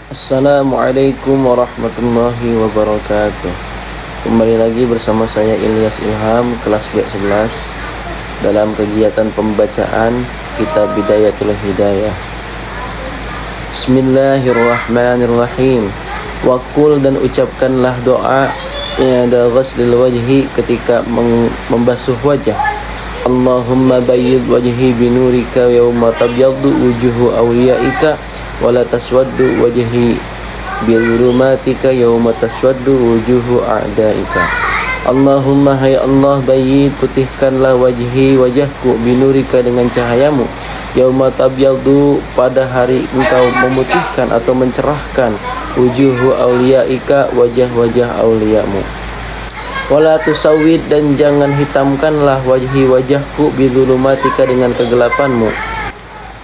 Assalamualaikum warahmatullahi wabarakatuh. Kembali lagi bersama saya Ilyas Ilham, kelas B11 dalam kegiatan pembacaan Kitab Bidayatul Hidayah. Bismillahirrahmanirrahim. Wakul, dan ucapkanlah doa ada ghuslil wajhi, ketika membasuh wajah. Allahumma bayyid wajhi binurika yawma tabyaddu wujuhu awliyaika wala taswaddu wajhi birumatika yawma taswaddu wujuhu a'daika. Allahumma, hai Allah, bayyid, putihkanlah wajahku binurika, dengan cahayamu, yawma tabyaddu, pada hari engkau memutihkan atau mencerahkan, wujuhu awliyaika, wajah-wajah awliyamu. Wala tusawwid, dan jangan hitamkanlah wajahku bidzulumatika, dengan kegelapanmu.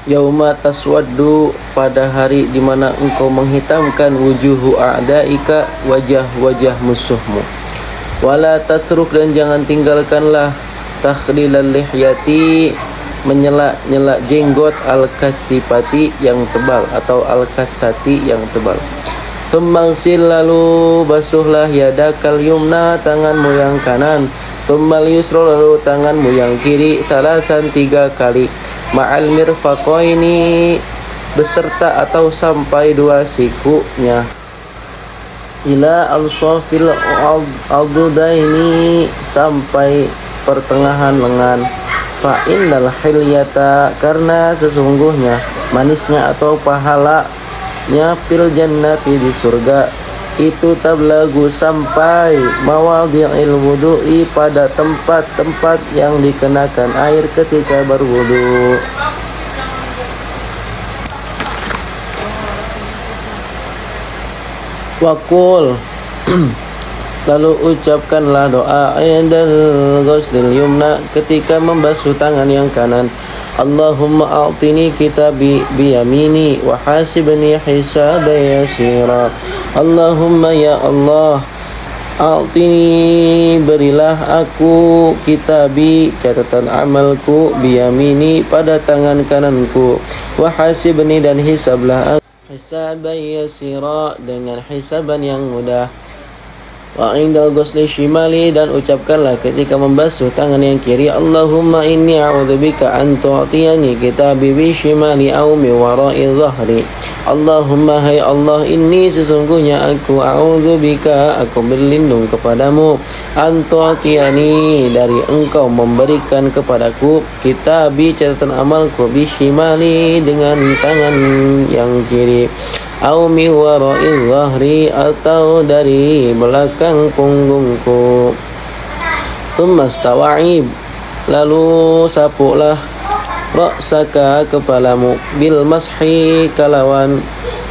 Yauma taswaddu, pada hari di mana engkau menghitamkan, wujuhu a'daika, wajah-wajah musuhmu. Wala tatruk, dan jangan tinggalkanlah, takhlilal lihyati, menyela-nyela jenggot, al-kasifati, yang tebal, atau al-kasati, yang tebal. Tsummaghsil, lalu basuhlah, yadakal yumna, tanganmu yang kanan. Tsummal yusra, lalu tanganmu yang kiri, talasan, 3 kali. Ma'al mirfaqaini, beserta atau sampai 2 sikunya. Ila al-shafil al-dudaini, sampai pertengahan lengan. Fa'innal hilyata, karena sesungguhnya manisnya atau pahalanya, fil jannati, di surga, itu tablagu, sampai mawadhi'il wudu'i, pada tempat-tempat yang dikenakan air ketika berwudu. Waqul, lalu ucapkanlah doa indal ghuslil yumna, ketika membasuh tangan yang kanan. Allahumma a'tini kitabi biyamini wa hasibni hisaban yasira. Allahumma, ya Allah, a'tini, berilah aku, kitabi, catatan amalku, biyamini, pada tangan kananku, wa hasibni, dan hisablah aku, hisaban yasira, dengan hisaban yang mudah. Wa indal ghusli shimali, dan ucapkanlah ketika membasuh tangan yang kiri. Allahumma inni a'udzubika an tu'tiyani kitabi bi shimali aw min wara'i dhahri. Allahumma, hai Allah, inni, sesungguhnya aku, a'udzubika, aku berlindung kepadamu, an tu'tiyani, dari engkau memberikan kepadaku, kitabi, catatan amalku, bi shimali, dengan tangan yang kiri, au mi wara'i dhahri, atau dari belakang punggungku. Tsumma stawa'ib, lalu sapulah, ra'saka, kepalamu, bil mashi, kalawan,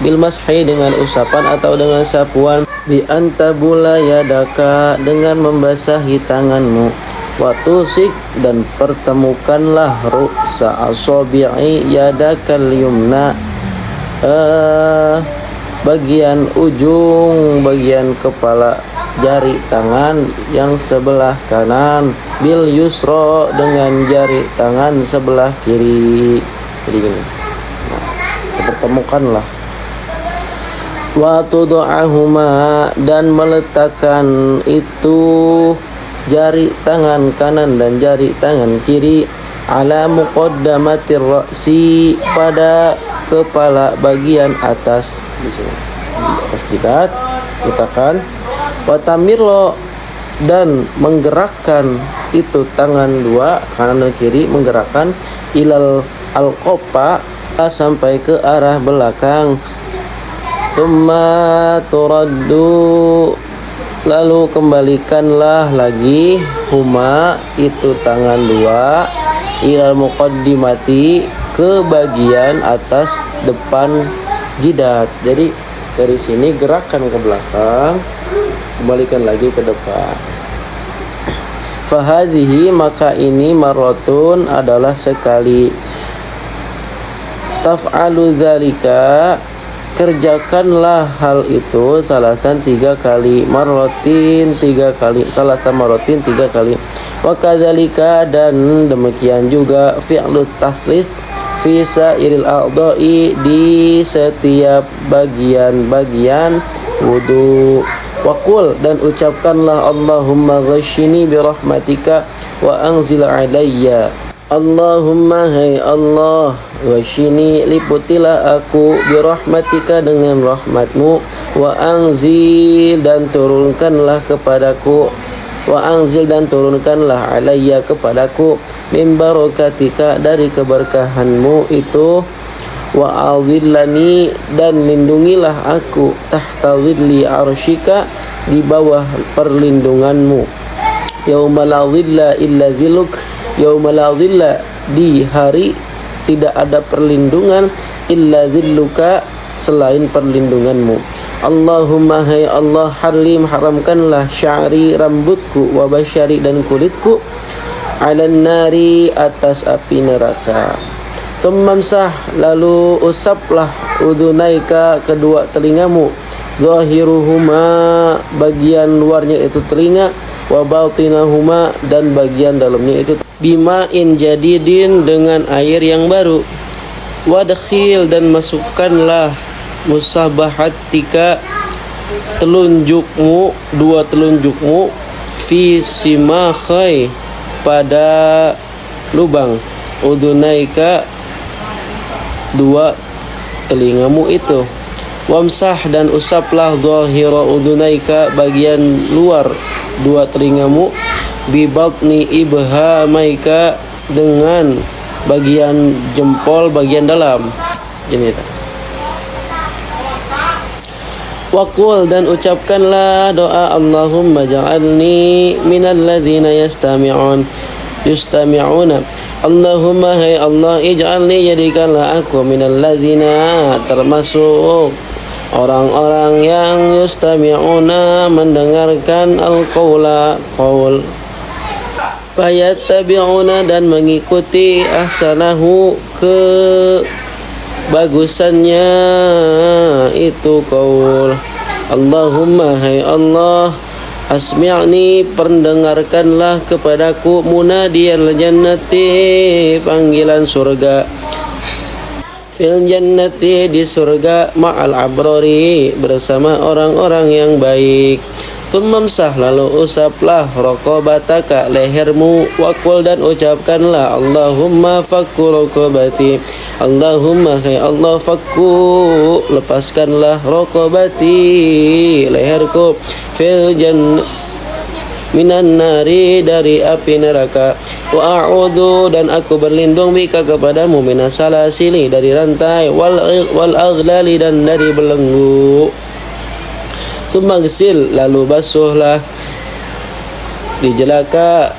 bil mashi, dengan usapan atau dengan sapuan, bi antabula yadaka, dengan membasahi tanganmu, wa tusik, dan pertemukanlah, ru'sa asabi'i yadakal yumna, bagian ujung, bagian kepala jari tangan yang sebelah kanan, bil yusra, dengan jari tangan sebelah kiri. Jadi gini, pertemukanlah. Wa tud'ahuma, dan meletakkan itu jari tangan kanan dan jari tangan kiri, ala muqaddamatir ra'si, pada kepala bagian atas, di sini di atas jidat, letakkan. Watamirlo, dan menggerakkan itu tangan 2, kanan dan kiri, menggerakkan, ilal alqopa, sampai ke arah belakang. Tsumma turaddu, lalu kembalikanlah lagi, huma, itu tangan 2, ilal muqaddimati, ke bagian atas depan jidat. Jadi dari sini gerakkan ke belakang, kembalikan lagi ke depan. Fahadhihi, maka ini, marotun, adalah sekali. Taf'alu dzalika, kerjakanlah hal itu, salasan, 3 kali, marotin, 3 kali, salasa marotin, 3 kali. Wa kadzalika, dan demikian juga, fi'lut taslis, fi sairil a'dha'i di setiap bagian-bagian wudu. Waqul dan ucapkanlah Allahumma ghashini bi rahmatika wa anzil alayya. Allahumma hai Allah, ghashini liputilah aku bi rahmatika dengan rahmatmu, wa anzil dan turunkanlah kepadaku, wa anzil dan turunkanlah alayya kepadaku min barakatika dari keberkahanmu itu, wa a'udhillani dan lindungilah aku tahta dhilli arsyika di bawah perlindunganmu, yauma la dhilla illa dhilluk, yauma la dhilla di hari tidak ada perlindungan illa dhilluka selain perlindunganmu. Allahumma hai Allah, haramkanlah sya'ri rambutku, wa basyari dan kulitku, alan nari atas api neraka. Tumamsah lalu usaplah udunaika kedua telingamu, zahiruhuma bagian luarnya itu telinga, wa batinahuma dan bagian dalamnya itu bima'in jadidin dengan air yang baru, wadkhil dan masukkanlah musabahatika telunjukmu, dua telunjukmu, fi simakhai pada lubang udunaika dua telingamu itu, wamsah dan usaplah zahira udunaika bagian luar dua telingamu, bi batni ibhamaika dengan bagian jempol bagian dalam ini. Waqul dan ucapkanlah doa Allahumma ja'alni minal ladzina yustami'una. Allahumma hai Allah, ij'alni jadikanlah aku minal ladzina termasuk orang-orang yang yustami'una mendengarkan al-qawla qaul, fayattabi'una dan mengikuti ahsanahu ke bagusannya itu qaul. Allahumma hai Allah, asmi'ni pendengarkanlah kepadaku munadiyal jannati panggilan surga, fil jannati di surga, ma'al abrari bersama orang-orang yang baik. Tumamsah lalu usaplah raqabataka lehermu, waqul dan ucapkanlah Allahumma fakku raqabati, Allahumma hai Allah fakku lepaskanlah raqabati leherku, fil jannah minan nari dari api neraka, wa a'udzu dan aku berlindung bika kepadamu minas salasili dari rantai, wal aghlali dan dari belenggu. Tumagsil lalu basuhlah dijelaka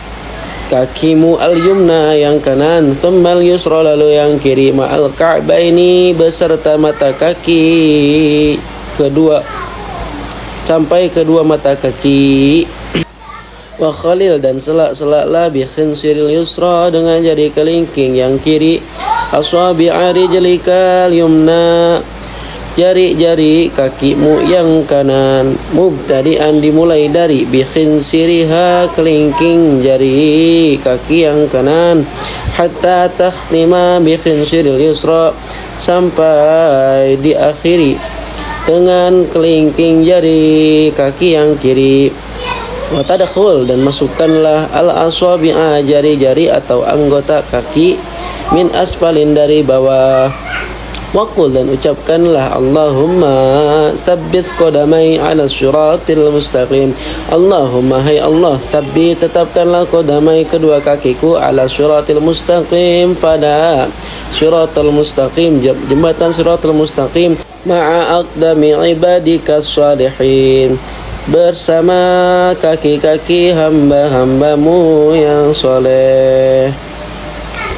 kakimu al-yumna yang kanan, tsummal yusra lalu yang kiri, ma'al ka'baini beserta mata kaki kedua sampai kedua mata kaki, wa khalil dan selak-selaklah bi khinsiril yusra dengan jari kelingking yang kiri, aswabi'a rijlikal yumna jari-jari kakimu yang kanan, mubtadi'an dimulai dari bi khinsiriha kelingking jari kaki yang kanan, hatta takhtima bi khinsiril yusra sampai diakhiri dengan kelingking jari kaki yang kiri. Wa tadkhul dan masukkanlah al-aswabi'a jari-jari atau anggota kaki min asfalin dari bawah. Waqul dan ucapkanlah Allahumma tsabbit qadamai ala syiratil mustaqim. Allahumma hai Allah, tsabbit tetapkanlah qadamai kedua kakiku ala syiratil mustaqim pada syiratul mustaqim jembatan syiratul mustaqim, ma'a aqdami ibadika shalihin bersama kaki-kaki hamba-hambamu yang soleh.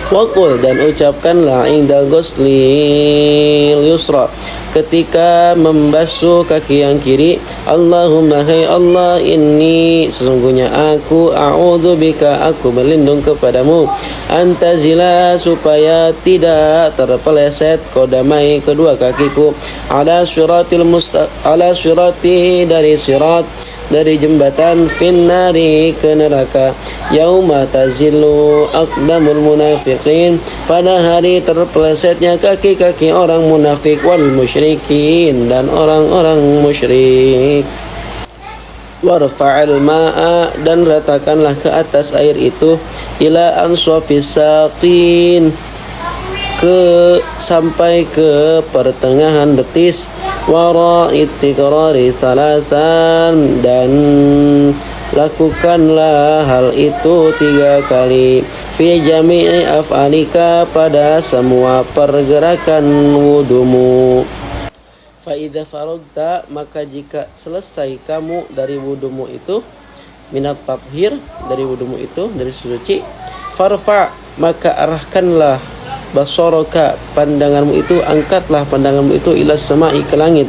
Waqul dan ucapkanlah indal ghuslil yusra ketika membasuh kaki yang kiri, Allahumma hai Allah, inni sesungguhnya aku a'udzubika aku berlindung kepadamu, antazila supaya tidak terpeleset qadamai kedua kakiku ala syiratil ala syirati dari sirat dari jembatan finnari ke neraka. Yauma tazillu aqdamul munafiqin, pada hari terpelesetnya kaki-kaki orang munafik, wal musyrikin, dan orang-orang musyrik. Warfa'al ma'a, dan ratakanlah ke atas air itu, ila answafis saqin, sampai ke pertengahan betis. Wara ittiqrari thalathan, dan lakukanlah hal itu 3 kali. Fi jami'i af'alika, pada semua pergerakan wudumu. Fa idza faragta, maka jika selesai kamu dari wudumu itu, minat tathhir, dari wudumu itu, dari suci, farfa, maka arahkanlah basaraka, pandanganmu itu, angkatlah pandanganmu itu, ila sama'i, ke langit.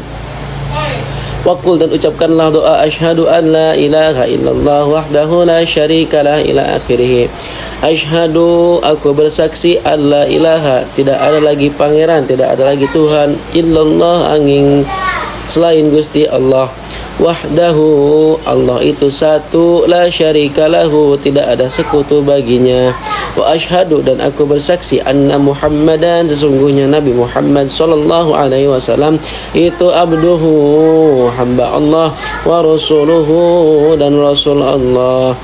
Waqul, dan ucapkanlah doa, asyhadu an la ilaha illallah wahdahu la syarikalah, ila akhirih. Asyhadu, aku bersaksi, an la ilaha, tidak ada lagi pangeran, tidak ada lagi Tuhan, illallah, angin selain Gusti Allah, wahdahu, Allah itu satu, la syarikalahu, tidak ada sekutu baginya. Wa asyhadu, dan aku bersaksi, anna Muhammadan, sesungguhnya Nabi Muhammad sallallahu alaihi wasallam itu abduhu, hamba Allah, wa rasuluhu, dan rasul Allah.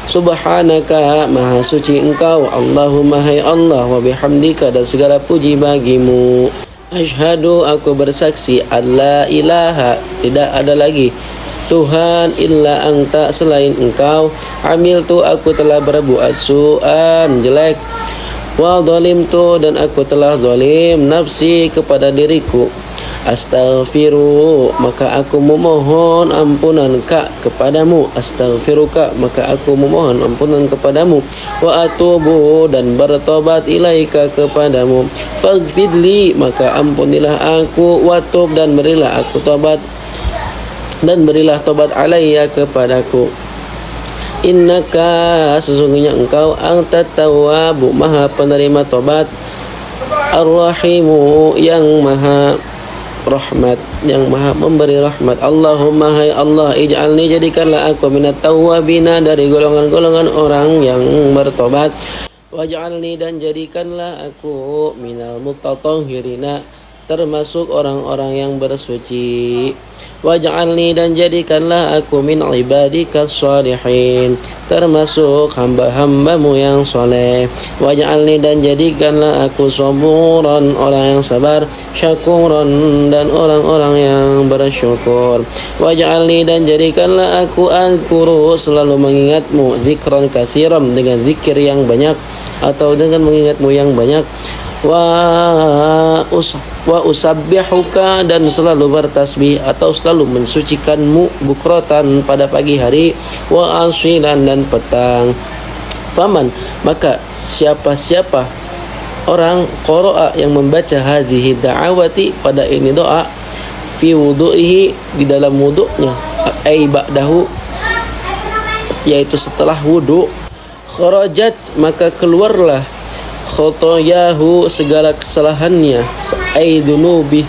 Subhanaka, maha suci engkau, Allahumma, hai Allah, wa bihamdika, dan segala puji bagimu. Asyhadu, aku bersaksi, alla ilaha, tidak ada lagi Tuhan illa anta, selain engkau. Amiltu, aku telah berbuat su'an, jelek. Wa dhalimtu, dan aku telah zalim, nafsi, kepada diriku. Astaghfiru, maka aku memohon ampunan kepadamu. Astaghfiruka, maka aku memohon ampunan kepadamu. Wa atubu, dan bertobat, ilaika, kepadamu. Faghfirli, maka ampunilah aku. Watub, dan berilah aku tobat, dan berilah tobat alayya, kepadaku. Innaka, sesungguhnya engkau, anta tawwabu, maha penerima tobat, ar-rahimu, yang maha rahmat, yang maha memberi rahmat. Allahumma, hai Allah, ij'alni, jadikanlah aku, minat tawwabina, dari golongan-golongan orang yang bertobat. Waj'alni, dan jadikanlah aku, minal mutatahhirina, termasuk orang-orang yang bersuci. Waj'alni, dan jadikanlah aku, min ibadikas shalihin, termasuk hamba-hambamu yang soleh. Waj'alni, dan jadikanlah aku, saburan, orang yang sabar, syakuran, dan orang-orang yang bersyukur. Waj'alni, dan jadikanlah aku, azkuru, selalu mengingatmu, zikran katsiran, dengan zikir yang banyak, atau dengan mengingatmu yang banyak. Wa usabbihuka, dan selalu bertasbih atau selalu mensucikanmu, bukratan, pada pagi hari, wa asilan, dan petang. Faman, maka siapa-siapa orang qara'a, yang membaca hadhihi da'awati, pada ini doa, fi wudu'ihi, di dalam wudu'nya, ai ba'dahu, yaitu setelah wudu, kharajat, maka keluarlah, khotoyahu, segala kesalahannya, aidunubi,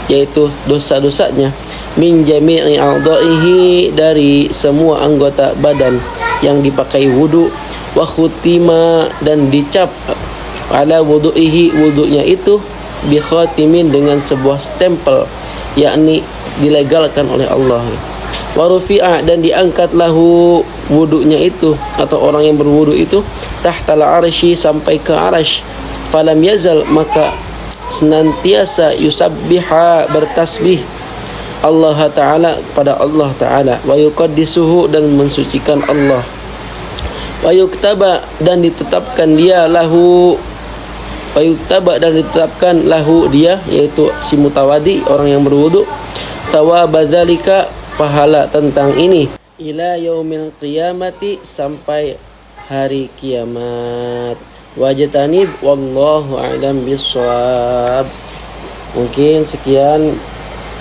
yaitu dosa-dosanya, min jami'i a'dha'ihi, dari semua anggota badan yang dipakai wudu. Wa khutima, dan dicap, ala wudu'ihi, wudunya itu, bi khatimin, dengan sebuah stempel, yakni dilegalkan oleh Allah. Wa rufi'a, dan diangkat lahu, wudunya itu, atau orang yang berwudu itu, tahtal arsy, sampai ke arasy. Falam yazal, maka senantiasa, yusabbiha, bertasbih, Allah Ta'ala, pada Allah Ta'ala. Wa yuqaddisuhu, dan mensucikan Allah. Wa yuktaba, dan ditetapkan dia, lahu, wa yuktaba, dan ditetapkan lahu, dia, yaitu si mutawadi, orang yang berwudu, thawabadzalika, pahala tentang ini, ila yaumil qiyamati, sampai hari kiamat. Wajtanib, wallahu a'lam bissawab. Mungkin sekian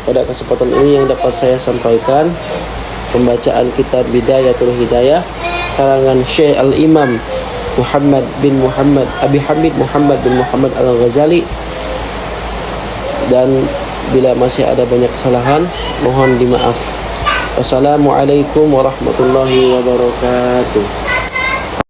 pada kesempatan ini yang dapat saya sampaikan, pembacaan kitab Bidayatul Hidayah karangan Syekh Al-Imam Muhammad bin Muhammad Abi Hamid Muhammad bin Muhammad Al-Ghazali. Dan bila masih ada banyak kesalahan, mohon dimaaf. Wassalamualaikum warahmatullahi wabarakatuh.